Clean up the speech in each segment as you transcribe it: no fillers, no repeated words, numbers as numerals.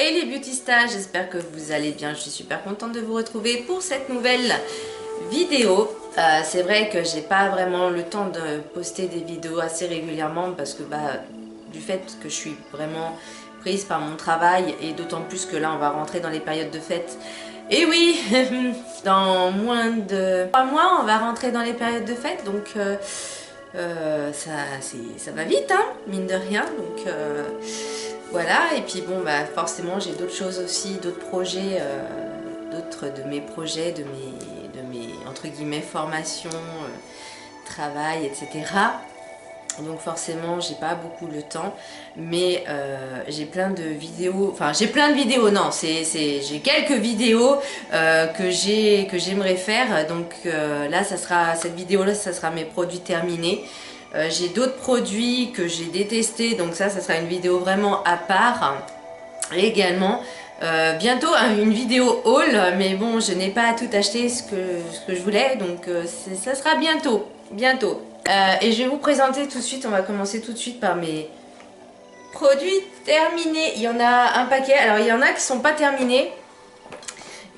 Hey les beautistas, j'espère que vous allez bien. Je suis super contente de vous retrouver pour cette nouvelle vidéo. C'est vrai que j'ai pas vraiment le temps de poster des vidéos assez régulièrement parce que du fait que je suis vraiment prise par mon travail et d'autant plus que là on va rentrer dans les périodes de fête. Et oui, dans moins de 3 mois on va rentrer dans les périodes de fête, donc ça va vite, hein, mine de rien. Donc voilà, et puis bon, forcément j'ai d'autres choses aussi, d'autres projets, d'autres de mes projets, de mes entre guillemets formations, travail, etc. Donc forcément j'ai pas beaucoup le temps, mais j'ai plein de vidéos, enfin j'ai plein de vidéos, non, j'ai quelques vidéos que j'aimerais faire. Donc là cette vidéo là ça sera mes produits terminés. J'ai d'autres produits que j'ai détestés, donc ça sera une vidéo vraiment à part. Et également bientôt une vidéo haul, mais bon je n'ai pas tout acheté ce que je voulais, donc ça sera bientôt. Et je vais vous présenter tout de suite, on va commencer tout de suite par mes produits terminés. Il y en a un paquet, alors il y en a qui sont pas terminés.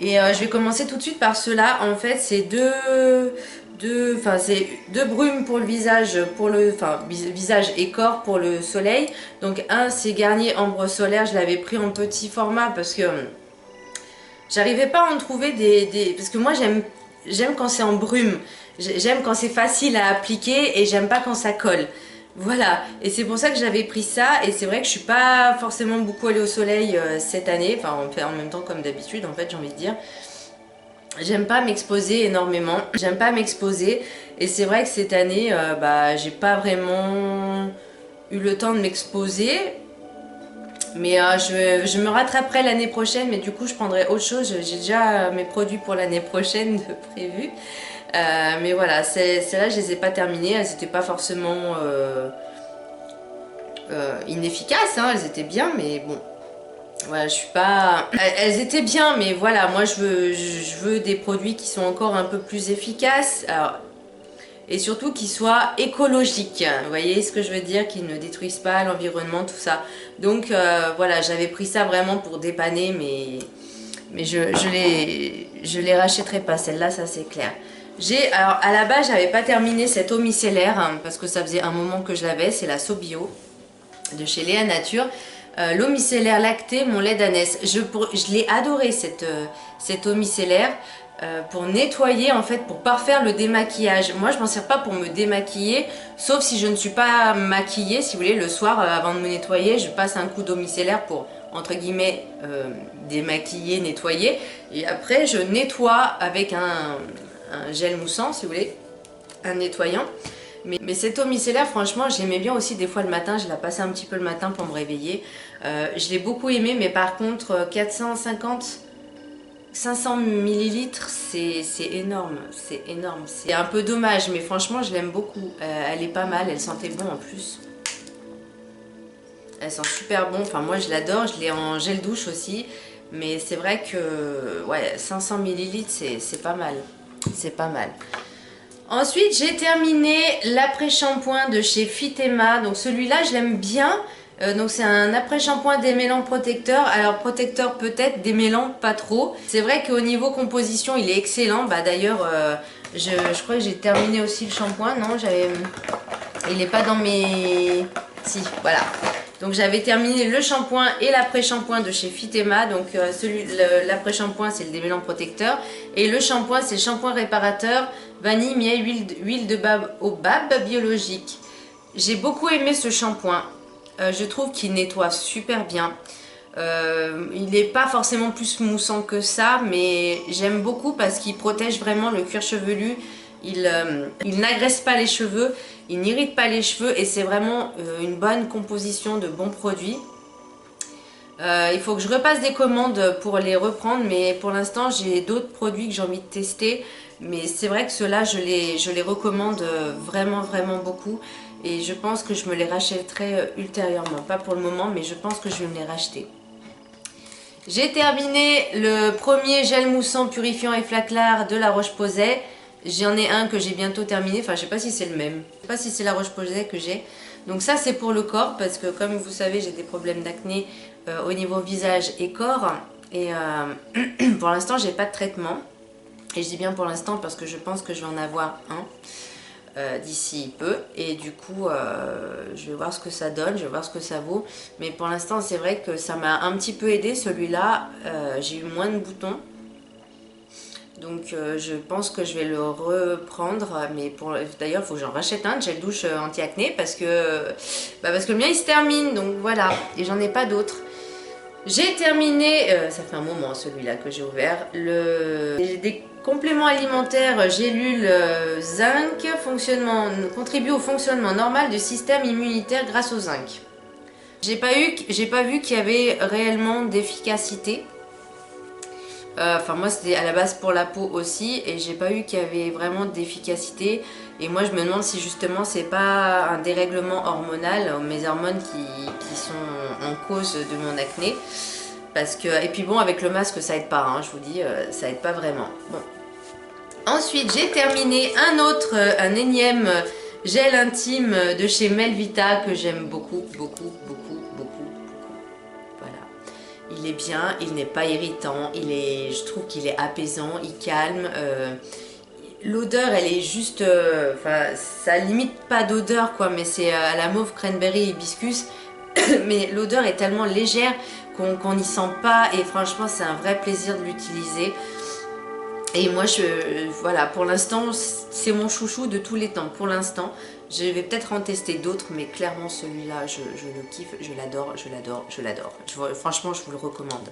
Et je vais commencer tout de suite par ceux-là. En fait c'est deux brumes pour le visage, visage et corps pour le soleil. Donc un c'est Garnier Ambre Solaire, je l'avais pris en petit format parce que j'arrivais pas à en trouver parce que moi j'aime quand c'est en brume. J'aime quand c'est facile à appliquer et j'aime pas quand ça colle. Voilà, et c'est pour ça que j'avais pris ça. Et c'est vrai que je suis pas forcément beaucoup allée au soleil cette année. Enfin, on fait en même temps comme d'habitude, en fait, j'ai envie de dire. J'aime pas m'exposer énormément. J'aime pas m'exposer. Et c'est vrai que cette année, j'ai pas vraiment eu le temps de m'exposer. Mais je me rattraperai l'année prochaine. Mais du coup, je prendrai autre chose. J'ai déjà mes produits pour l'année prochaine de prévus. Mais voilà, celles-là je les ai pas terminées, elles n'étaient pas forcément inefficaces, hein, elles étaient bien, mais bon, voilà, je suis pas... Elles étaient bien, mais voilà, moi je veux des produits qui sont encore un peu plus efficaces, alors, et surtout qui soient écologiques, vous voyez ce que je veux dire, qui ne détruisent pas l'environnement, tout ça. Donc voilà, j'avais pris ça vraiment pour dépanner, mais je les rachèterai pas, celle-là, ça c'est clair. Alors à la base j'avais pas terminé cette eau micellaire hein, parce que ça faisait un moment que je l'avais, c'est la Sobio de chez Léa Nature. L'eau micellaire lactée, mon lait d'ânesse. Je l'ai adoré cette eau micellaire pour nettoyer en fait, pour parfaire le démaquillage. Moi je m'en sers pas pour me démaquiller, sauf si je ne suis pas maquillée, si vous voulez, le soir avant de me nettoyer, je passe un coup d'eau micellaire pour entre guillemets démaquiller, nettoyer, et après je nettoie avec un gel moussant si vous voulez, un nettoyant. Mais cette eau micellaire franchement j'aimais bien aussi des fois le matin, je la passais un petit peu le matin pour me réveiller. Je l'ai beaucoup aimé, mais par contre 500 millilitres c'est énorme, c'est un peu dommage, mais franchement je l'aime beaucoup. Elle est pas mal, elle sentait bon en plus, elle sent super bon, enfin moi je l'adore, je l'ai en gel douche aussi, mais c'est vrai que ouais, 500 millilitres c'est pas mal. C'est pas mal. Ensuite, j'ai terminé l'après-shampoing de chez Fitema. Donc celui-là, je l'aime bien. Donc c'est un après-shampoing démêlant protecteur. Alors protecteur peut-être, démêlant pas trop. C'est vrai qu'au niveau composition, il est excellent. D'ailleurs, je crois que j'ai terminé aussi le shampoing. Non, il n'est pas dans mes... Si, voilà. Donc j'avais terminé le shampoing et l'après-shampoing de chez Fitema. Donc l'après-shampoing c'est le démêlant protecteur. Et le shampoing c'est shampoing réparateur, vanille, miel, huile de baobab biologique. J'ai beaucoup aimé ce shampoing. Je trouve qu'il nettoie super bien. Il n'est pas forcément plus moussant que ça, mais j'aime beaucoup parce qu'il protège vraiment le cuir chevelu. Il n'agresse pas les cheveux, il n'irrite pas les cheveux, et c'est vraiment une bonne composition de bons produits. Il faut que je repasse des commandes pour les reprendre, mais pour l'instant j'ai d'autres produits que j'ai envie de tester. Mais c'est vrai que ceux-là je les recommande vraiment beaucoup, et je pense que je me les rachèterai ultérieurement. Pas pour le moment, mais je pense que je vais me les racheter. J'ai terminé le premier gel moussant purifiant et flaclard de La Roche-Posay. J'en ai un que j'ai bientôt terminé, enfin je sais pas si c'est le même, je sais pas si c'est La Roche-Posay que j'ai. Donc ça c'est pour le corps, parce que comme vous savez j'ai des problèmes d'acné au niveau visage et corps. Et pour l'instant, j'ai pas de traitement. Et je dis bien pour l'instant parce que je pense que je vais en avoir un d'ici peu. Et du coup, je vais voir ce que ça donne, je vais voir ce que ça vaut. Mais pour l'instant, c'est vrai que ça m'a un petit peu aidé celui-là. J'ai eu moins de boutons. Donc je pense que je vais le reprendre, mais d'ailleurs il faut que j'en rachète un de gel douche anti-acné parce que le mien il se termine, donc voilà, et j'en ai pas d'autres. J'ai terminé, ça fait un moment celui-là que j'ai ouvert, des compléments alimentaires gélules zinc, contribue au fonctionnement normal du système immunitaire grâce au zinc. J'ai pas vu qu'il y avait réellement d'efficacité. Enfin moi c'était à la base pour la peau aussi et j'ai pas eu qu'il y avait vraiment d'efficacité et moi je me demande si justement c'est pas un dérèglement hormonal, mes hormones qui sont en cause de mon acné parce que, et puis bon avec le masque ça aide pas hein, je vous dis ça aide pas vraiment. Bon. Ensuite j'ai terminé un énième gel intime de chez Melvita que j'aime beaucoup. Il est bien, il n'est pas irritant, je trouve qu'il est apaisant, il calme. L'odeur, elle est juste... ça limite pas d'odeur, quoi, mais c'est à la mauve cranberry hibiscus. Mais l'odeur est tellement légère qu'on n'y sent pas. Et franchement, c'est un vrai plaisir de l'utiliser. Et moi, voilà, pour l'instant, c'est mon chouchou de tous les temps. Pour l'instant, je vais peut-être en tester d'autres, mais clairement, celui-là, je le kiffe, je l'adore. Franchement, je vous le recommande.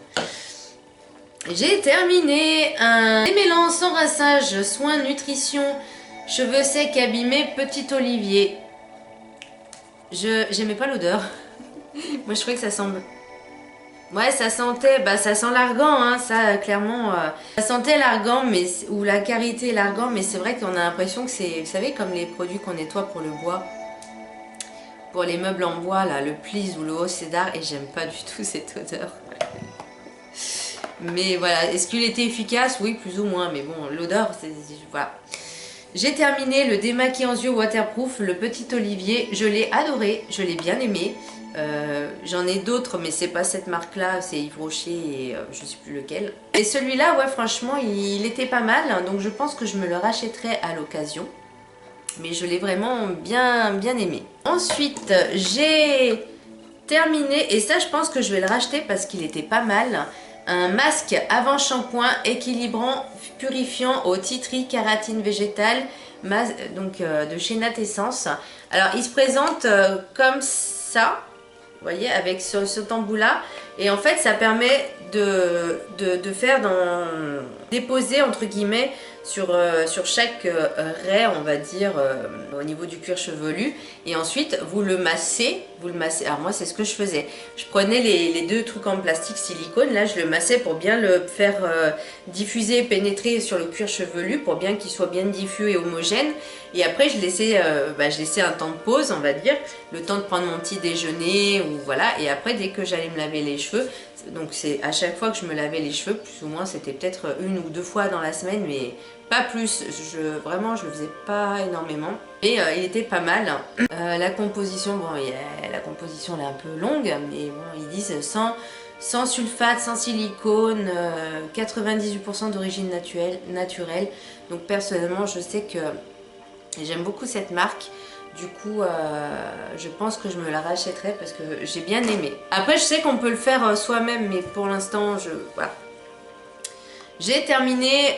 J'ai terminé un démêlant sans rinçage, soins nutrition, cheveux secs abîmés, petit olivier. J'aimais pas l'odeur. Moi, je trouvais que ça semble... Ouais, ça sentait, ça sent l'argan, hein, ça clairement. Ça sentait l'argan, ou la karité l'argan, mais c'est vrai qu'on a l'impression que c'est, vous savez, comme les produits qu'on nettoie pour le bois, pour les meubles en bois, là, le Please ou le Haut Cédar, et j'aime pas du tout cette odeur. Mais voilà, est-ce qu'il était efficace? Oui, plus ou moins, mais bon, l'odeur, voilà. J'ai terminé le démaquillant yeux waterproof, le petit olivier, je l'ai adoré, je l'ai bien aimé. J'en ai d'autres mais c'est pas cette marque là, c'est Yves Rocher et je sais plus lequel. Et celui-là, ouais, franchement il était pas mal, donc je pense que je me le rachèterai à l'occasion, mais je l'ai vraiment bien aimé. Ensuite j'ai terminé, et ça je pense que je vais le racheter parce qu'il était pas mal, un masque avant shampoing équilibrant purifiant au tea tree kératine végétale, donc de chez Nat Essence. Alors il se présente comme ça, vous voyez, avec ce tambour là, et en fait ça permet de faire déposer entre guillemets sur chaque raie, on va dire, au niveau du cuir chevelu, et ensuite vous le massez. Alors moi c'est ce que je faisais, je prenais les deux trucs en plastique silicone, là je le massais pour bien le faire diffuser, pénétrer sur le cuir chevelu pour bien qu'il soit bien diffus et homogène, et après je laissais un temps de pause, on va dire, le temps de prendre mon petit déjeuner, ou voilà, et après dès que j'allais me laver les cheveux, donc c'est à chaque fois que je me lavais les cheveux, plus ou moins c'était peut-être 1 ou 2 fois dans la semaine, mais pas plus, vraiment je le faisais pas énormément, et il était pas mal. La composition, bon, la composition elle est un peu longue, mais bon, ils disent sans sulfate, sans silicone, 98% d'origine naturelle. Donc personnellement je sais que j'aime beaucoup cette marque. Du coup, je pense que je me la rachèterai parce que j'ai bien aimé. Après, je sais qu'on peut le faire soi-même, mais pour l'instant, voilà. J'ai terminé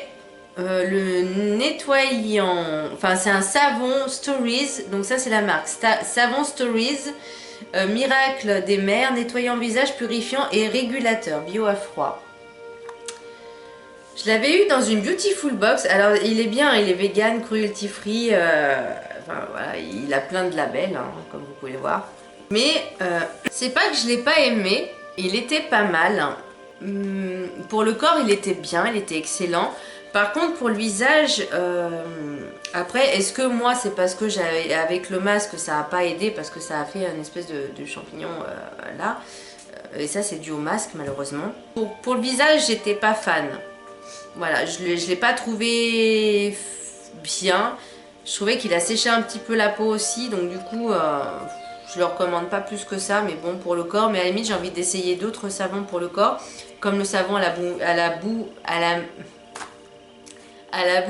le nettoyant. Enfin, c'est un savon Stories. Donc ça, c'est la marque. Savon Stories, Miracle des mers, nettoyant visage, purifiant et régulateur, bio à froid. Je l'avais eu dans une Beautiful Box. Alors, il est bien, il est vegan, cruelty free. Enfin, voilà, il a plein de labels, hein, comme vous pouvez voir. Mais c'est pas que je l'ai pas aimé, il était pas mal. Pour le corps, il était bien, il était excellent. Par contre, pour le visage, après, est-ce que moi, c'est parce que avec le masque, ça n'a pas aidé, parce que ça a fait une espèce de champignon là. Et ça, c'est dû au masque, malheureusement. Pour le visage, j'étais pas fan. Voilà, je l'ai pas trouvé bien. Je trouvais qu'il a séché un petit peu la peau aussi, donc du coup, Je le recommande pas plus que ça, mais bon, pour le corps. Mais à la limite, j'ai envie d'essayer d'autres savons pour le corps, comme le savon à la boue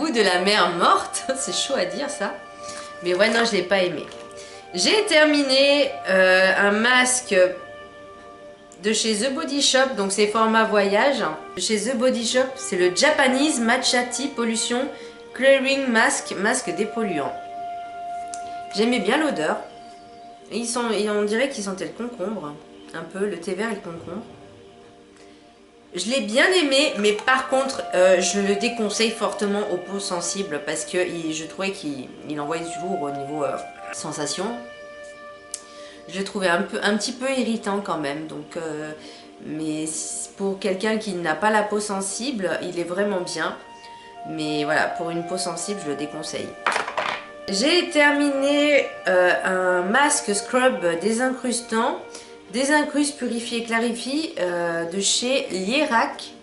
de la mer morte. C'est chaud à dire ça. Mais ouais, non, je l'ai pas aimé. J'ai terminé un masque de chez The Body Shop, donc c'est format voyage. De chez The Body Shop, c'est le Japanese Matcha Tea Pollution Clearing Mask, masque dépolluant. J'aimais bien l'odeur. On dirait qu'ils sentaient le concombre, un peu, le thé vert et le concombre. Je l'ai bien aimé, mais par contre, je le déconseille fortement aux peaux sensibles parce que je trouvais qu'il envoyait du lourd au niveau sensation. Je le trouvais un petit peu irritant quand même. Donc, mais pour quelqu'un qui n'a pas la peau sensible, il est vraiment bien. Mais voilà, pour une peau sensible, je le déconseille. J'ai terminé un masque scrub désincrustant. Désincruste, purifie, clarifie de chez Lierac.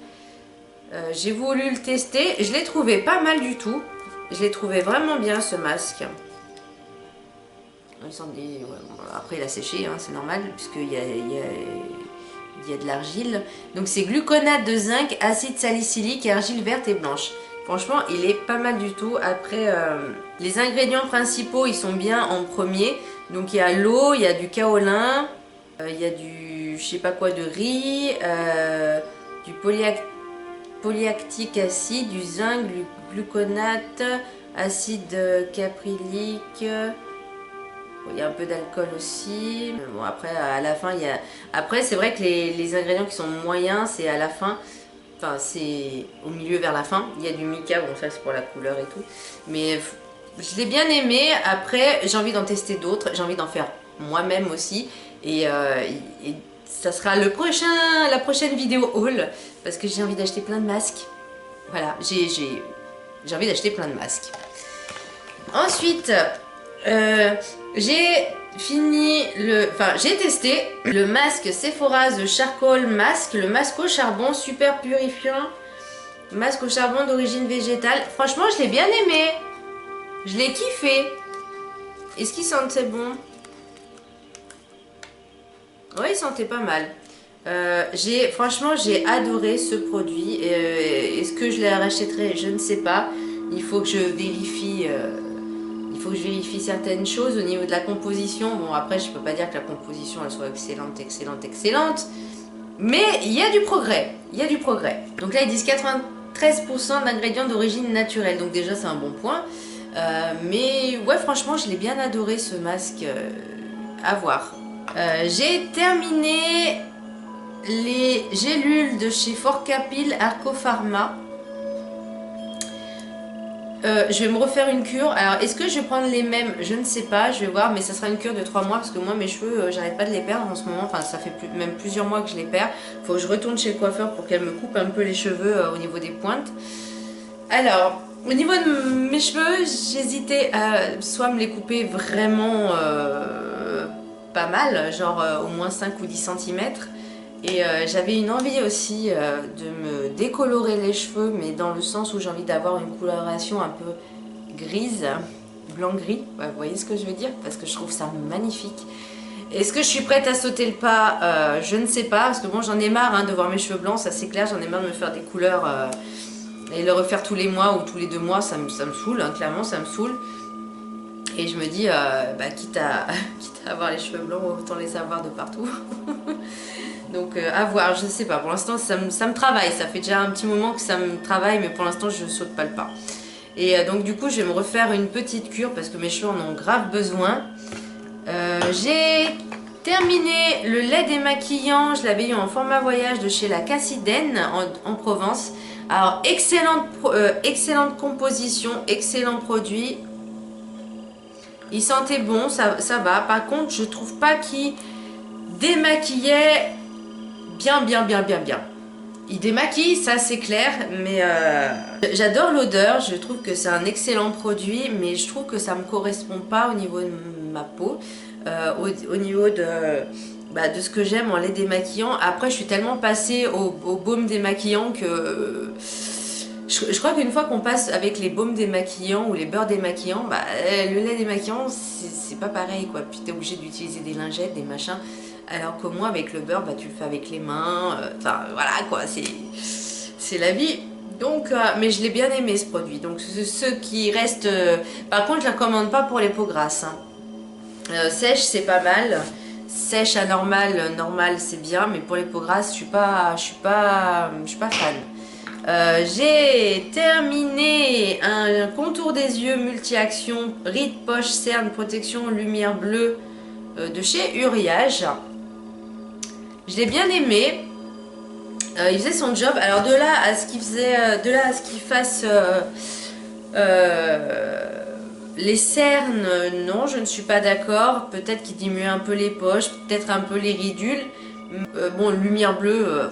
J'ai voulu le tester. Je l'ai trouvé pas mal du tout. Je l'ai trouvé vraiment bien ce masque. Après il a séché, hein, c'est normal, puisqu'il y a de l'argile. Donc c'est gluconate de zinc, acide salicylique et argile verte et blanche. Franchement, il est pas mal du tout. Après, les ingrédients principaux, ils sont bien en premier. Donc il y a l'eau, il y a du kaolin, il y a du, je sais pas quoi, de riz, du polyactique acide, du zinc, du gluconate, acide caprylique. Il y a un peu d'alcool aussi. Bon, après, à la fin, il y a... Après, c'est vrai que les ingrédients qui sont moyens, c'est à la fin. Enfin, c'est au milieu vers la fin. Il y a du mica, bon, ça c'est pour la couleur et tout. Mais je l'ai bien aimé. Après, j'ai envie d'en tester d'autres. J'ai envie d'en faire moi-même aussi. Et ça sera la prochaine vidéo haul. Parce que j'ai envie d'acheter plein de masques. Voilà, j'ai envie d'acheter plein de masques. Ensuite... j'ai testé le masque Sephora The Charcoal Mask, le masque au charbon super purifiant, masque au charbon d'origine végétale. Franchement, je l'ai bien aimé, je l'ai kiffé. Est-ce qu'il sentait bon? Ouais, il sentait pas mal. Franchement, j'ai adoré ce produit. Est-ce que je les rachèterai? Je ne sais pas. Il faut que je vérifie. Il faut que je vérifie certaines choses au niveau de la composition. Bon, après, je peux pas dire que la composition elle soit excellente. Mais il y a du progrès. Il y a du progrès. Donc là, ils disent 93% d'ingrédients d'origine naturelle. Donc déjà, c'est un bon point. Mais ouais, franchement, je l'ai bien adoré ce masque. À voir. J'ai terminé les gélules de chez Forcapil Arco Pharma. Je vais me refaire une cure. Alors, est-ce que je vais prendre les mêmes? Je ne sais pas, je vais voir, mais ça sera une cure de 3 mois parce que moi, mes cheveux, j'arrête pas de les perdre en ce moment. Enfin, ça fait même plusieurs mois que je les perds. Faut que je retourne chez le coiffeur pour qu'elle me coupe un peu les cheveux au niveau des pointes. Alors, au niveau de mes cheveux, j'hésitais à soit me les couper vraiment pas mal, genre au moins 5 ou 10 cm. Et j'avais une envie aussi de me décolorer les cheveux, mais dans le sens où j'ai envie d'avoir une coloration un peu grise, blanc-gris, ouais, vous voyez ce que je veux dire? Parce que je trouve ça magnifique. Est-ce que je suis prête à sauter le pas? Je ne sais pas, parce que bon, j'en ai marre de voir mes cheveux blancs, ça c'est clair, j'en ai marre de me faire des couleurs et le refaire tous les mois ou tous les 2 mois, ça me saoule, hein, clairement ça me saoule. Et je me dis, quitte à avoir les cheveux blancs, autant les avoir de partout. Donc à voir, je ne sais pas, pour l'instant ça me travaille, ça fait déjà un petit moment que ça me travaille, mais pour l'instant je saute pas le pas. Et donc du coup je vais me refaire une petite cure parce que mes cheveux en ont grave besoin. J'ai terminé le lait démaquillant, je l'avais eu en format voyage de chez la Cassidène en Provence. Alors excellente composition, excellent produit. Il sentait bon, ça va. Par contre je trouve pas qu'il démaquillait bien. Il démaquille, ça c'est clair, mais j'adore l'odeur, je trouve que c'est un excellent produit, mais je trouve que ça me correspond pas au niveau de ma peau, au niveau de ce que j'aime en lait démaquillant. Après je suis tellement passée au baume démaquillant que Je crois qu'une fois qu'on passe avec les baumes démaquillants ou les beurres démaquillants, bah, le lait démaquillant, c'est pas pareil, quoi. Puis t'es obligé d'utiliser des lingettes, des machins. Alors que moi, avec le beurre, bah, tu le fais avec les mains. Enfin, voilà, quoi. C'est la vie. Donc, mais je l'ai bien aimé, ce produit. Donc, ceux qui restent... par contre, je ne le recommande pas pour les peaux grasses. Hein. Sèche, c'est pas mal. Sèche à normal, normal, c'est bien. Mais pour les peaux grasses, je suis pas fan. J'ai terminé un contour des yeux multi-action, rides, poche, cerne, protection, lumière bleue de chez Uriage. Je l'ai bien aimé. Il faisait son job. Alors de là à ce qu'il faisait, de là à ce qu'il fasse les cernes, non, je ne suis pas d'accord. Peut-être qu'il diminue un peu les poches, peut-être un peu les ridules. Bon, lumière bleue,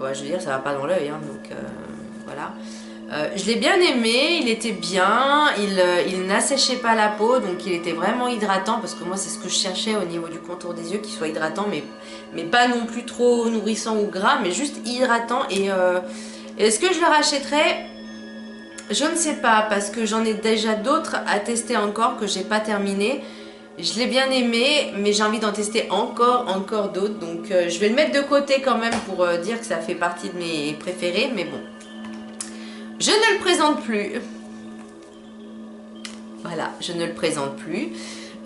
ouais, je veux dire, ça va pas dans l'œil, hein, donc voilà. Je l'ai bien aimé, il était bien, il n'asséchait pas la peau, donc il était vraiment hydratant, parce que moi c'est ce que je cherchais au niveau du contour des yeux, qu'il soit hydratant, mais pas non plus trop nourrissant ou gras, mais juste hydratant. Et est-ce que je le rachèterais? Je ne sais pas, parce que j'en ai déjà d'autres à tester encore que j'ai pas terminé. Je l'ai bien aimé, mais j'ai envie d'en tester encore d'autres. Donc je vais le mettre de côté quand même pour dire que ça fait partie de mes préférés. Mais bon, je ne le présente plus. Voilà, je ne le présente plus.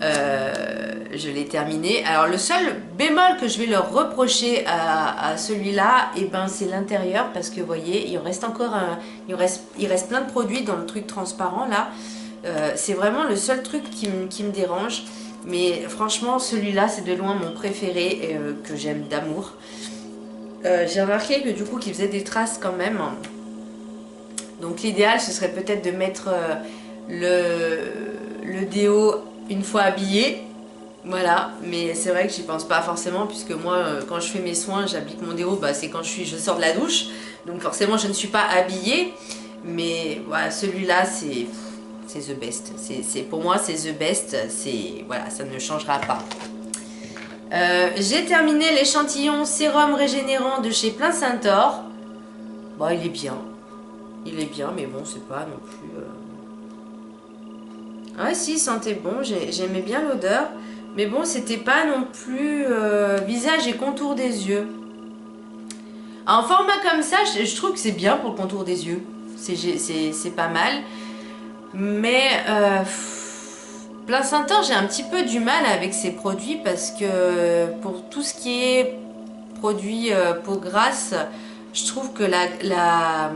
Je l'ai terminé. Alors le seul bémol que je vais leur reprocher à celui-là, et ben, c'est l'intérieur. Parce que vous voyez, il reste encore il reste plein de produits dans le truc transparent là. C'est vraiment le seul truc qui me dérange. Mais franchement, celui-là, c'est de loin mon préféré que j'aime d'amour. J'ai remarqué que du coup, qu'il faisait des traces quand même. Donc l'idéal, ce serait peut-être de mettre le déo une fois habillé. Voilà, mais c'est vrai que j'y pense pas forcément, puisque moi, quand je fais mes soins, j'applique mon déo, bah, c'est quand je sors de la douche. Donc forcément, je ne suis pas habillée. Mais voilà, celui-là, c'est the best. Pour moi, c'est the best. Voilà, ça ne changera pas. J'ai terminé l'échantillon sérum régénérant de chez Plein Saint-Or. Bon, il est bien. Il est bien, mais bon, c'est pas non plus... Ouais, si, il sentait bon. J'aimais bien l'odeur. Mais bon, c'était pas non plus visage et contour des yeux. En format comme ça, je trouve que c'est bien pour le contour des yeux. C'est pas mal. Mais Plein Saint-Or, j'ai un petit peu du mal avec ces produits parce que pour tout ce qui est produit peau grasse, je trouve que la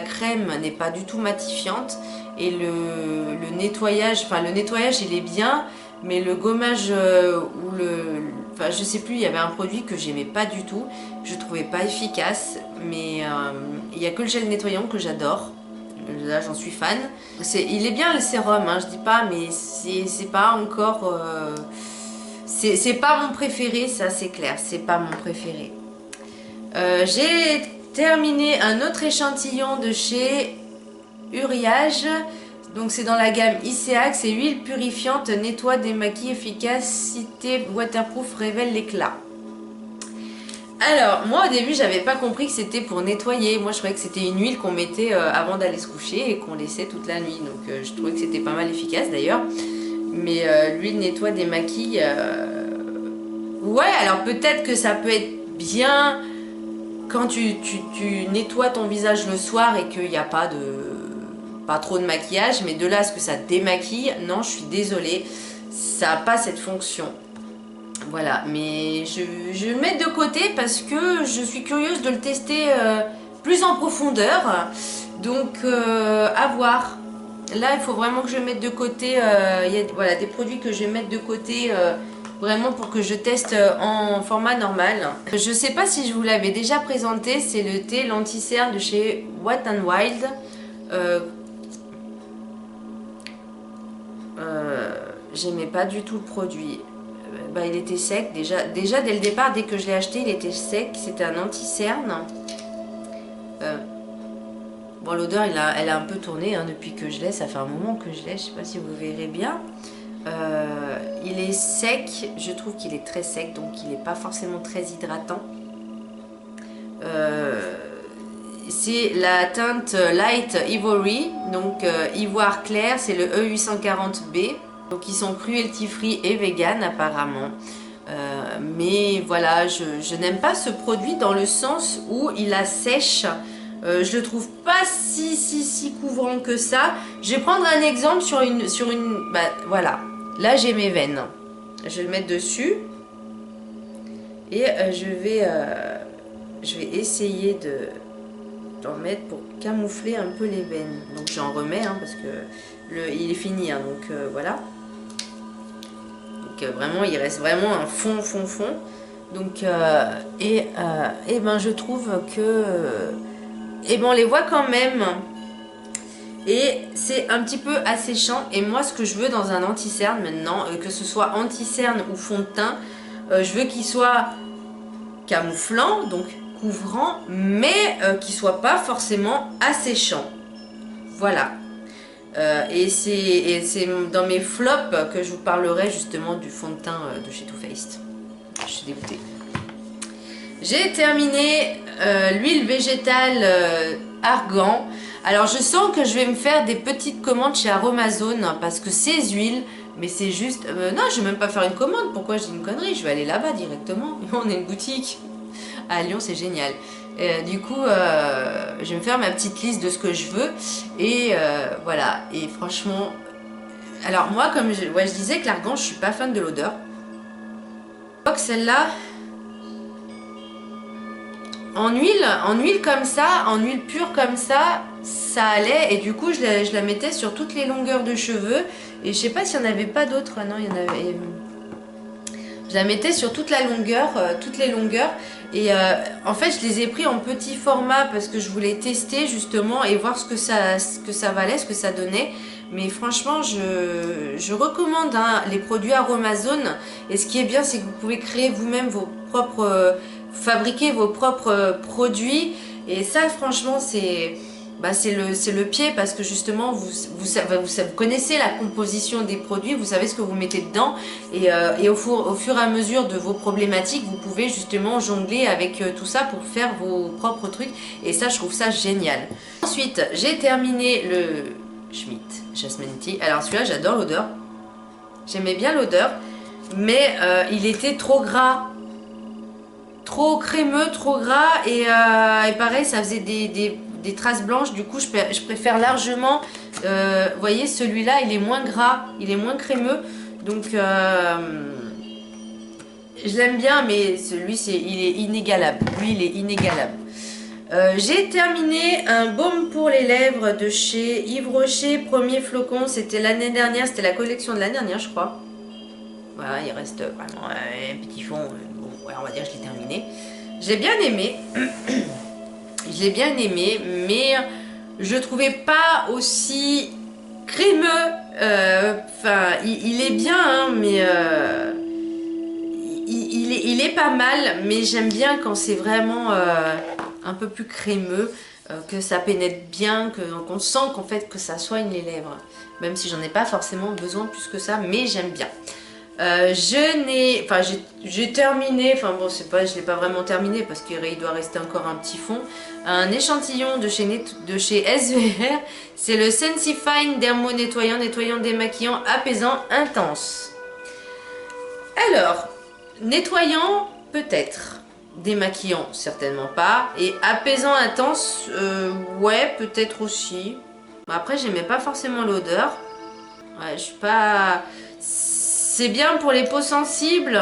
crème n'est pas du tout matifiante et le nettoyage, enfin le nettoyage il est bien, mais le gommage ou enfin je sais plus, il y avait un produit que j'aimais pas du tout, je trouvais pas efficace, mais il n'y a que le gel nettoyant que j'adore. Là j'en suis fan. Il est bien le sérum, hein, je dis pas, mais c'est pas encore... c'est pas mon préféré, ça c'est clair, c'est pas mon préféré. J'ai terminé un autre échantillon de chez Uriage. Donc c'est dans la gamme ICEAC, c'est huile purifiante, nettoie, démaquille, efficacité, waterproof, révèle l'éclat. Alors, moi au début, j'avais pas compris que c'était pour nettoyer. Moi, je croyais que c'était une huile qu'on mettait avant d'aller se coucher et qu'on laissait toute la nuit. Donc, je trouvais que c'était pas mal efficace d'ailleurs. Mais l'huile nettoie, démaquille. Ouais, alors peut-être que ça peut être bien quand tu nettoies ton visage le soir et qu'il n'y a pas trop de maquillage. Mais de là à ce que ça démaquille, non, je suis désolée. Ça n'a pas cette fonction. Voilà, mais je vais le mettre de côté parce que je suis curieuse de le tester plus en profondeur. Donc, à voir. Là, il faut vraiment que je mette de côté. Il y a voilà, des produits que je vais mettre de côté vraiment pour que je teste en format normal. Je ne sais pas si je vous l'avais déjà présenté. C'est le thé l'anti-cerne de chez Wet n Wild. J'aimais pas du tout le produit. Bah, il était sec déjà dès le départ, dès que je l'ai acheté il était sec, c'était un anti-cerne. Bon, l'odeur elle a un peu tourné hein, depuis que je l'ai, ça fait un moment que je l'ai, je sais pas si vous verrez bien. Il est sec, je trouve qu'il est très sec, donc il n'est pas forcément très hydratant. c'est la teinte Light Ivory, donc ivoire clair, c'est le E840B. Donc ils sont cruelty free et vegan apparemment. Mais voilà, je n'aime pas ce produit dans le sens où il assèche. Je le trouve pas si couvrant que ça. Je vais prendre un exemple sur une bah, voilà, là j'ai mes veines. Je vais le mettre dessus. Et je vais essayer d'en mettre pour camoufler un peu les veines. Donc j'en remets hein, parce que il est fini. Hein, donc voilà. Donc vraiment, il reste vraiment un fond. Donc ben je trouve que on les voit quand même. Et c'est un petit peu asséchant. Et moi, ce que je veux dans un anti-cerne maintenant, que ce soit anti-cerne ou fond de teint, je veux qu'il soit camouflant, donc couvrant, mais qui soit pas forcément asséchant. Voilà. Et c'est dans mes flops que je vous parlerai justement du fond de teint de chez Too Faced. Je suis dégoûtée. J'ai terminé l'huile végétale argan. Alors je sens que je vais me faire des petites commandes chez Aromazone parce que ces huiles, mais c'est juste... non, je vais même pas faire une commande. Pourquoi je dis une connerie? Je vais aller là-bas directement. On a une boutique. À Lyon, c'est génial. Du coup, je vais me faire ma petite liste de ce que je veux. Et voilà. Et franchement... Alors moi, comme je disais que l'argan, je suis pas fan de l'odeur. Donc celle-là... En huile comme ça, en huile pure comme ça allait. Et du coup, je la mettais sur toutes les longueurs de cheveux. Et je sais pas s'il n'y en avait pas d'autres. Ah non, il y en avait... Je la mettais sur toute la longueur, toutes les longueurs. Et en fait, je les ai pris en petit format parce que je voulais tester justement et voir ce que ça valait, ce que ça donnait. Mais franchement, je recommande hein, les produits Aromazone. Et ce qui est bien, c'est que vous pouvez créer vous-même vos propres... fabriquer vos propres produits. Et ça, franchement, c'est le pied parce que justement, vous connaissez la composition des produits, vous savez ce que vous mettez dedans. Et au fur et à mesure de vos problématiques, vous pouvez justement jongler avec tout ça pour faire vos propres trucs. Et ça, je trouve ça génial. Ensuite, j'ai terminé le Schmidt Jasmine Tea. Alors celui-là, j'adore l'odeur. J'aimais bien l'odeur, mais il était trop gras. Trop crémeux, trop gras. Et pareil, ça faisait des traces blanches. Du coup, je préfère largement... vous voyez, celui-là, il est moins gras. Il est moins crémeux. Donc, je l'aime bien, mais celui, il est inégalable. Lui, il est inégalable. J'ai terminé un baume pour les lèvres de chez Yves Rocher, premier flocon. C'était l'année dernière, c'était la collection de l'année dernière, je crois. Voilà, il reste vraiment un petit fond. Bon, ouais, on va dire que je l'ai terminé. J'ai bien aimé. Je l'ai bien aimé, mais je trouvais pas aussi crémeux. Enfin, il est bien, hein, mais il est pas mal. Mais j'aime bien quand c'est vraiment un peu plus crémeux, que ça pénètre bien, qu'on sent qu'en fait que ça soigne les lèvres. Même si j'en ai pas forcément besoin plus que ça, mais j'aime bien. J'ai terminé, enfin bon, je l'ai pas vraiment terminé parce qu'il doit rester encore un petit fond. Un échantillon de chez SVR, c'est le Sensifine Dermo nettoyant, démaquillant, apaisant, intense. Alors, nettoyant peut-être, démaquillant certainement pas, et apaisant intense, ouais peut-être aussi. Après, j'aimais pas forcément l'odeur. Ouais, je suis pas... C'est bien pour les peaux sensibles.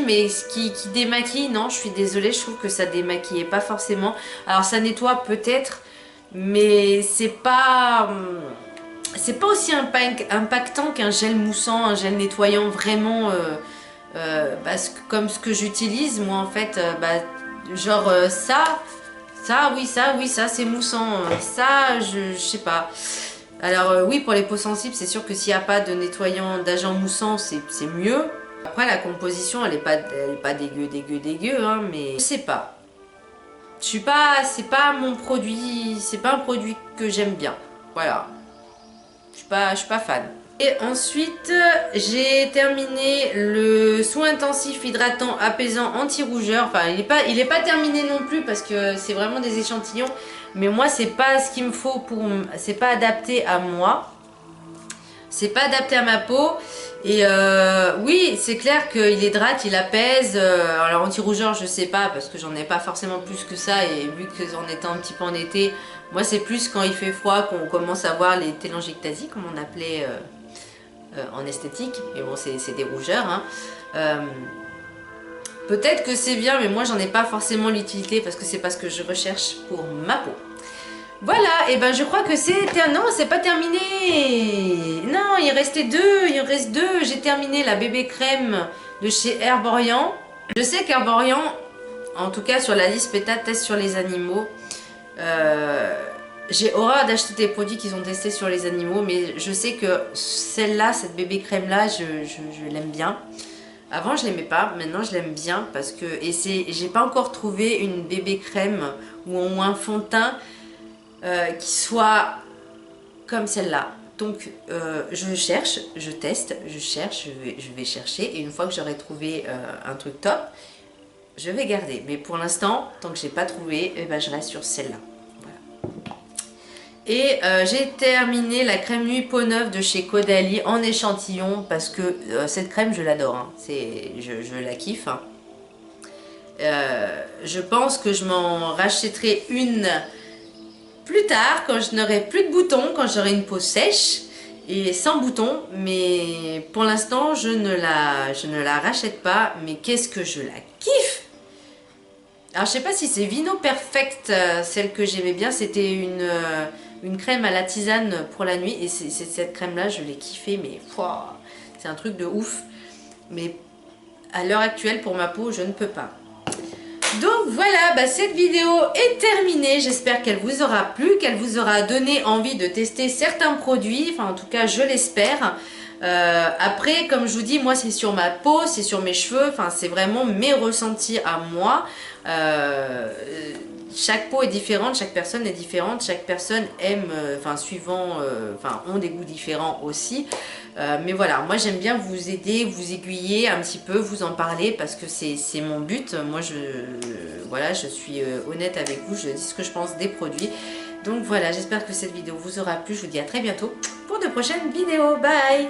Mais ce qui démaquille, non, je suis désolée, je trouve que ça démaquillait pas forcément. Alors ça nettoie peut-être, mais c'est pas aussi impactant qu'un gel moussant, un gel nettoyant vraiment, comme ce que j'utilise moi en fait, genre oui ça c'est moussant, ça je sais pas. Alors oui, pour les peaux sensibles, c'est sûr que s'il n'y a pas de nettoyant d'agent moussant, c'est mieux. Après, la composition, elle est pas dégueu, hein, mais je sais pas. C'est pas mon produit, c'est pas un produit que j'aime bien. Voilà. Je suis pas fan. Et ensuite, j'ai terminé le soin intensif hydratant apaisant anti-rougeur. Enfin, il est pas terminé non plus parce que c'est vraiment des échantillons. Mais moi, c'est pas ce qu'il me faut pour... C'est pas adapté à moi. C'est pas adapté à ma peau. Et oui, c'est clair qu'il hydrate, il apaise. Alors anti-rougeur, je sais pas parce que j'en ai pas forcément plus que ça. Et vu que en étant un petit peu en été, moi c'est plus quand il fait froid qu'on commence à voir les télangiectasies, comme on appelait en esthétique. Mais bon, c'est des rougeurs. Hein. Peut-être que c'est bien, mais moi j'en ai pas forcément l'utilité parce que c'est pas ce que je recherche pour ma peau. Voilà, et ben je crois que c'est... Non, c'est pas terminé. Non, il restait deux, il en reste deux. J'ai terminé la bébé crème de chez Herborian. Je sais qu'Herborian, en tout cas sur la liste bêta test sur les animaux, j'ai horreur d'acheter des produits qu'ils ont testés sur les animaux, mais je sais que celle-là, cette bébé crème là, je l'aime bien. Avant je l'aimais pas, maintenant je l'aime bien parce que... Et j'ai pas encore trouvé une bébé crème ou un fond de teint qui soit comme celle-là. Donc je cherche, je teste, je cherche, je vais chercher et une fois que j'aurai trouvé un truc top, je vais garder. Mais pour l'instant, tant que j'ai pas trouvé, eh ben, je reste sur celle-là. Voilà. Et j'ai terminé la crème nuit peau neuve de chez Caudalie en échantillon parce que cette crème je l'adore, hein. Je la kiffe. Hein. Je pense que je m'en rachèterai une plus tard, quand je n'aurai plus de boutons, quand j'aurai une peau sèche et sans boutons, mais pour l'instant je ne la rachète pas, mais qu'est-ce que je la kiffe! Alors je sais pas si c'est Vino Perfect, celle que j'aimais bien, c'était une crème à la tisane pour la nuit, et c'est cette crème là, je l'ai kiffée, mais c'est un truc de ouf, mais à l'heure actuelle pour ma peau je ne peux pas. Donc voilà, bah cette vidéo est terminée, j'espère qu'elle vous aura plu, qu'elle vous aura donné envie de tester certains produits, enfin en tout cas je l'espère. Après, comme je vous dis, moi c'est sur ma peau, c'est sur mes cheveux, enfin c'est vraiment mes ressentis à moi. Chaque peau est différente, chaque personne est différente, chaque personne aime, ont des goûts différents aussi. Mais voilà, moi j'aime bien vous aider, vous aiguiller un petit peu, vous en parler parce que c'est mon but. Moi voilà, je suis honnête avec vous, je dis ce que je pense des produits. Donc voilà, j'espère que cette vidéo vous aura plu. Je vous dis à très bientôt pour de prochaines vidéos. Bye!